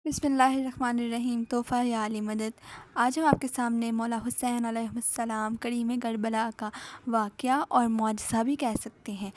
بسم اللہ الرحمن الرحیم۔ تحفہ یا علی مدد۔ آج ہم آپ کے سامنے مولا حسین علیہ السلام کریم کربلا کا واقعہ اور معجزہ بھی کہہ سکتے ہیں،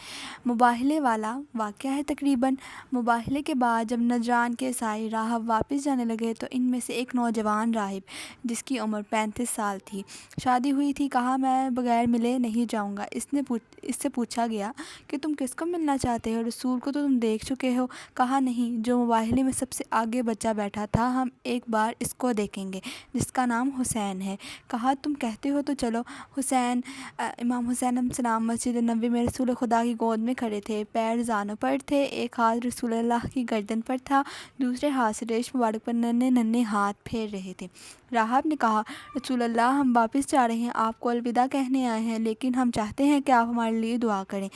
مباہلے والا واقعہ ہے تقریباً۔ مباہلے کے بعد جب نجران کے عیسائی راہب واپس جانے لگے تو ان میں سے ایک نوجوان راہب جس کی عمر 35 سال تھی، شادی ہوئی تھی، کہا میں بغیر ملے نہیں جاؤں گا۔ اس سے پوچھا گیا کہ تم کس کو ملنا چاہتے ہو؟ رسول کو تو تم دیکھ چکے ہو۔ کہا نہیں، جو مباہلے میں سب سے آگے بچہ بیٹھا تھا، ہم ایک بار اس کو دیکھیں گے جس کا نام حسین ہے۔ کہا تم کہتے ہو تو چلو۔ امام حسین علیہ السلام مسجد نبوی میں رسول خدا کی گود میں کھڑے تھے، پیر زانوں پر تھے، ایک ہاتھ رسول اللہ کی گردن پر تھا، دوسرے ہاتھ سے ریش مبارک پر ننھے ننھے ہاتھ پھیر رہے تھے۔ راہب نے کہا رسول اللہ، ہم واپس جا رہے ہیں، آپ کو الوداع کہنے آئے ہیں، لیکن ہم چاہتے ہیں کہ آپ ہمارے لیے دعا کریں۔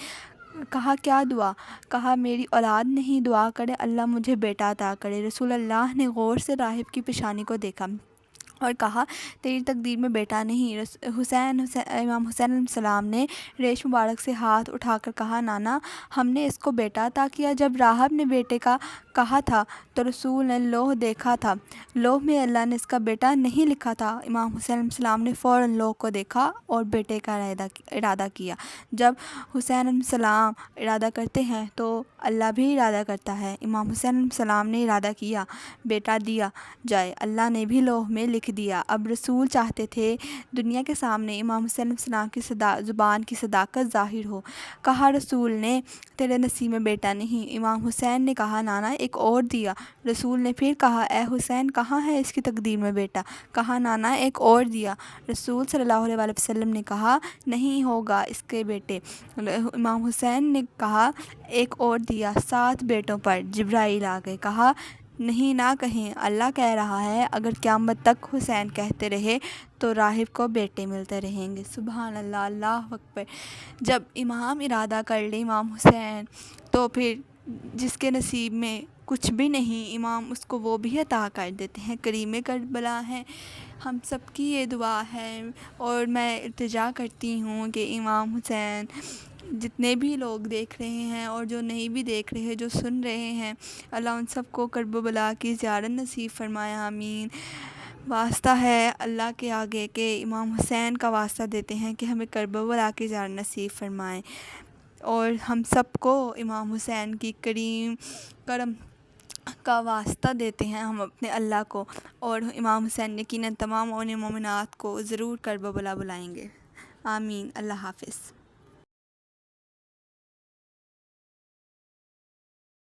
کہا کیا دعا؟ کہا میری اولاد نہیں، دعا کرے اللہ مجھے بیٹا عطا کرے۔ رسول اللہ نے غور سے راہب کی پیشانی کو دیکھا اور کہا تیری تقدیر میں بیٹا نہیں۔ امام حسین علیہ السلام نے ریش مبارک سے ہاتھ اٹھا کر کہا نانا، ہم نے اس کو بیٹا عطا کیا۔ جب راہب نے بیٹے کا کہا تھا تو رسول نے لوح دیکھا تھا، لوح میں اللہ نے اس کا بیٹا نہیں لکھا تھا۔ امام حسین علیہ السلام نے فوراً لوح کو دیکھا اور بیٹے کا ارادہ کیا۔ جب حسین علیہ السلام ارادہ کرتے ہیں تو اللہ بھی ارادہ کرتا ہے۔ امام حسین علیہ السلام نے ارادہ کیا بیٹا دیا جائے، اللہ نے بھی لوح میں لکھ دیا۔ اب رسول چاہتے تھے دنیا کے سامنے امام حسین علیہ السلام کی زبان کی صداقت ظاہر ہو۔ کہا رسول نے تیرے نصیب میں بیٹا نہیں۔ امام حسین نے کہا نانا ایک اور دیا۔ رسول نے پھر کہا اے حسین، کہاں ہے اس کی تقدیر میں بیٹا؟ کہا نانا ایک اور دیا۔ رسول صلی اللہ علیہ وسلم نے کہا نہیں ہوگا اس کے بیٹے۔ امام حسین نے کہا ایک اور دیا۔ 7 بیٹوں پر جبرائیل آ گئے، کہا نہیں نہ کہیں، اللہ کہہ رہا ہے اگر قیامت تک حسین کہتے رہے تو راہب کو بیٹے ملتے رہیں گے۔ سبحان اللہ، اللہ اکبر۔ جب امام ارادہ کر لے امام حسین تو پھر جس کے نصیب میں کچھ بھی نہیں، امام اس کو وہ بھی عطا کر دیتے ہیں۔ کریم کربلا ہیں، ہم سب کی یہ دعا ہے اور میں التجا کرتی ہوں کہ امام حسین جتنے بھی لوگ دیکھ رہے ہیں اور جو نہیں بھی دیکھ رہے ہیں، جو سن رہے ہیں، اللہ ان سب کو کرب و بلا کی زیارت نصیب فرمائے، آمین۔ واسطہ ہے اللہ کے آگے کہ امام حسین کا واسطہ دیتے ہیں کہ ہمیں کرب و بلا کی زیارت نصیب فرمائیں، اور ہم سب کو امام حسین کی کرم کا واسطہ دیتے ہیں ہم اپنے اللہ کو، اور امام حسین یقیناً تمام مومن مومنات کو ضرور کرب و بلا بلائیں گے، آمین۔ اللہ حافظ۔